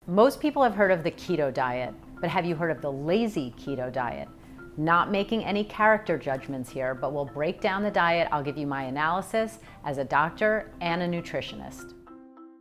Most people have heard of the keto diet, but have you heard of the lazy keto diet? Not making any character judgments here, but we'll break down the diet. I'll give you my analysis as a doctor and a nutritionist.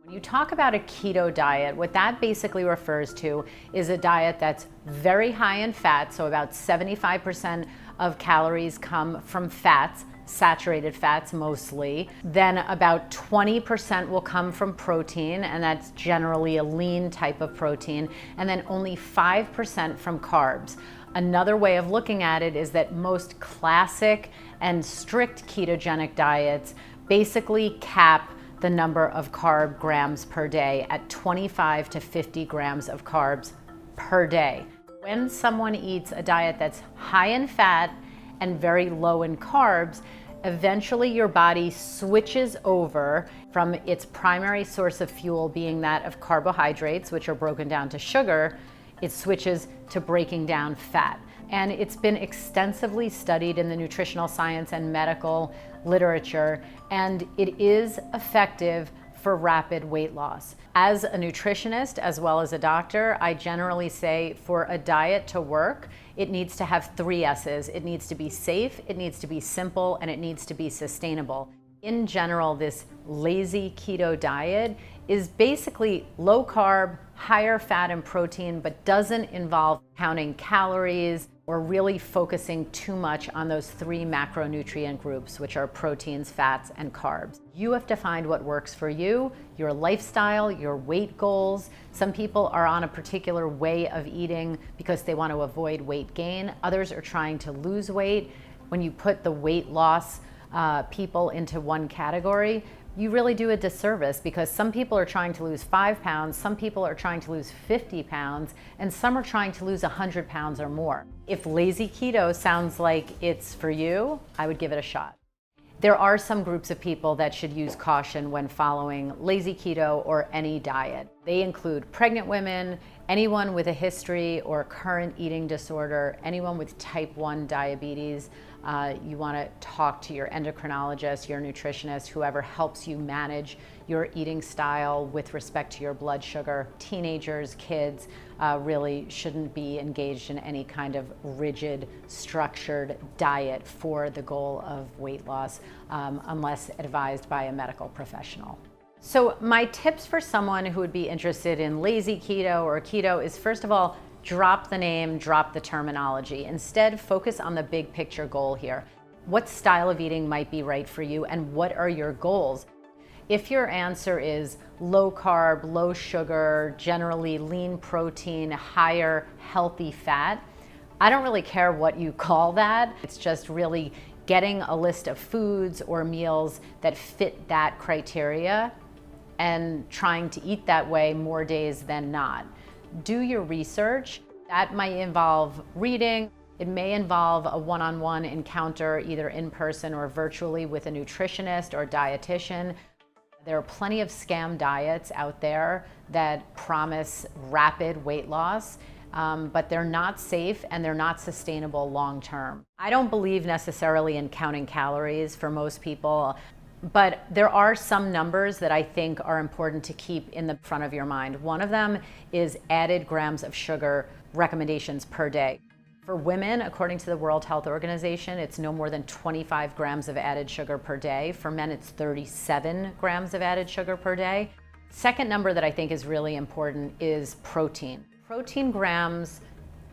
When you talk about a keto diet, what that basically refers to is a diet that's very high in fat, so about 75% of calories come from fats, saturated fats mostly. Then about 20% will come from protein, and that's generally a lean type of protein, and then only 5% from carbs. Another way of looking at it is that most classic and strict ketogenic diets basically cap the number of carb grams per day at 25 to 50 grams of carbs per day. When someone eats a diet that's high in fat and very low in carbs, eventually your body switches over from its primary source of fuel being that of carbohydrates, which are broken down to sugar. It switches to breaking down fat. And it's been extensively studied in the nutritional science and medical literature, and it is effective for rapid weight loss. As a nutritionist, as well as a doctor, I generally say for a diet to work, it needs to have 3 S's. It needs to be safe, it needs to be simple, and it needs to be sustainable. In general, this lazy keto diet is basically low carb, higher fat and protein, but doesn't involve counting calories or really focusing too much on those 3 macronutrient groups, which are proteins, fats, and carbs. You have to find what works for you, your lifestyle, your weight goals. Some people are on a particular way of eating because they want to avoid weight gain. Others are trying to lose weight. When you put the weight loss people into one category, you really do a disservice, because some people are trying to lose 5 pounds, some people are trying to lose 50 pounds, and some are trying to lose 100 pounds or more. If lazy keto sounds like it's for you, I would give it a shot. There are some groups of people that should use caution when following lazy keto or any diet. They include pregnant women, anyone with a history or current eating disorder, anyone with type 1 diabetes. You want to talk to your endocrinologist, your nutritionist, whoever helps you manage your eating style with respect to your blood sugar. Teenagers, kids really shouldn't be engaged in any kind of rigid, structured diet for the goal of weight loss unless advised by a medical professional. So my tips for someone who would be interested in lazy keto or keto is, first of all, drop the name, drop the terminology. Instead, focus on the big picture goal here. What style of eating might be right for you, and what are your goals? If your answer is low carb, low sugar, generally lean protein, higher healthy fat, I don't really care what you call that. It's just really getting a list of foods or meals that fit that criteria and trying to eat that way more days than not. Do your research. That might involve reading. It may involve a one-on-one encounter, either in person or virtually, with a nutritionist or dietitian. There are plenty of scam diets out there that promise rapid weight loss, but they're not safe and they're not sustainable long-term. I don't believe necessarily in counting calories for most people, but there are some numbers that I think are important to keep in the front of your mind. One of them is added grams of sugar recommendations per day. For women, according to the World Health Organization, it's no more than 25 grams of added sugar per day. For men, it's 37 grams of added sugar per day. Second number that I think is really important is protein. Protein grams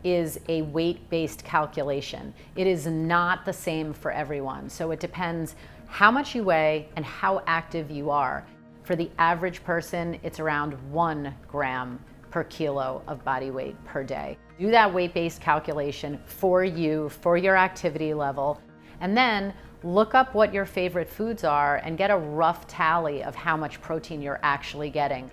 is a weight-based calculation. It is not the same for everyone, so it depends how much you weigh and how active you are. For the average person, it's around 1 gram per kilo of body weight per day. Do that weight-based calculation for you, for your activity level, and then look up what your favorite foods are and get a rough tally of how much protein you're actually getting.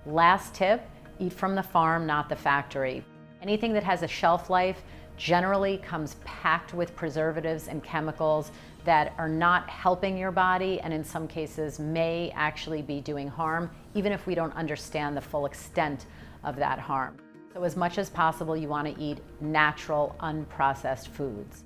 Last tip, eat from the farm, not the factory. Anything that has a shelf life generally comes packed with preservatives and chemicals that are not helping your body, and in some cases may actually be doing harm, even if we don't understand the full extent of that harm. So as much as possible, you want to eat natural, unprocessed foods.